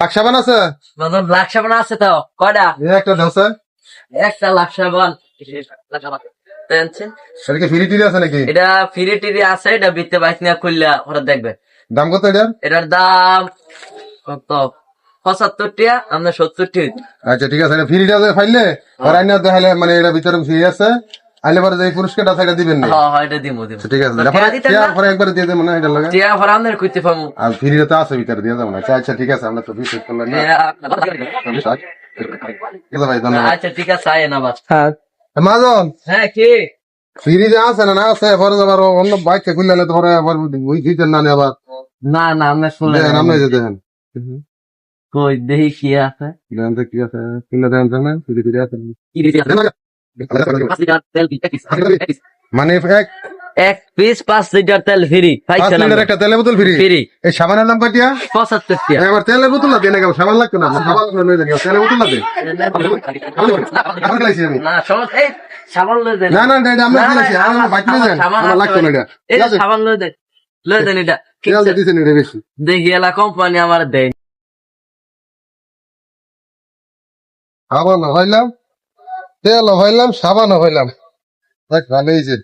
লাখ সাবান আছে? লাখ সাবান আছে তো কয়টা? একটা দাও স্যার। একটা লাখ সাবান এটা কি ফ্রি টিরি আছে নাকি? এটা ফ্রি টিরি আছে, এটা বিতে বাইক নিয়ে খুললে ওরা দেখবে। দাম কত এটার? এটার দাম কত? 75 টাকা, আমরা 70 টাকা। আচ্ছা ঠিক আছে, এটা ফ্রিটা ফাইলে আর আইনা দেখাইলে মানে এটা ভিতরে ফ্রি আছে, আইলে পরে যে পুরস্কারটা আছে এটা দিবেন না? হ্যাঁ এটা দিমু। আচ্ছা, ঠিক আছে, পরে একবার দিয়ে দেবেন না এটা লাগে? টিয়া ভরা আমাদের কইতে পামু। আর ফ্রিটা তো আছে ভিতরে দিয়ে দেবো না। আচ্ছা ঠিক আছে, আমরা তো বিশেষ করলাম না। ঠিক আছে ভাই, ধন্যবাদ। আচ্ছা ঠিক আছে, আয় না বাস। মাজন, হ্যাঁ কি ফ্রি যে আছে না না আছে, পরে আবার অন্য বাইক খুললে তো পরে আবার ওই দিতেন না আবার। না না আমরা শুনলে আপনি যে দেখেন কই দেখি কি আছে। দেখেন তো কি আছে, কিনে দেখেন না ফ্রি টিরি আছে কি দিতে আছে? 5 লিটার তেল মানে এক পিস 5 লিটার তেল ফ্রি 5 পাইছেন লিটার একটা তেলের বোতল ফ্রি। ফ্রি এই সাবানের দাম কটিয়া? 75 টাকা। আবার তেলের বোতল না দেন, সাবান লাগতো না, সাবান লয়ে দেন, তেলের বোতল না দেন। আমি না সমস্যা এই সাবান লই দেন। না না এটা আমরা দিয়েছি, আমরা বাইক নিয়ে যান, আমার লাগতো না এটা। এই সাবান লই দেন, লই দেন এটা। তেল দিতেছেন এটা বেশি। দেখি এলা কোম্পানি আমার দেয়। সাবান হইলাম, তেল হইলাম, সাবান হইলাম, দেখ ভালো হয়েছে।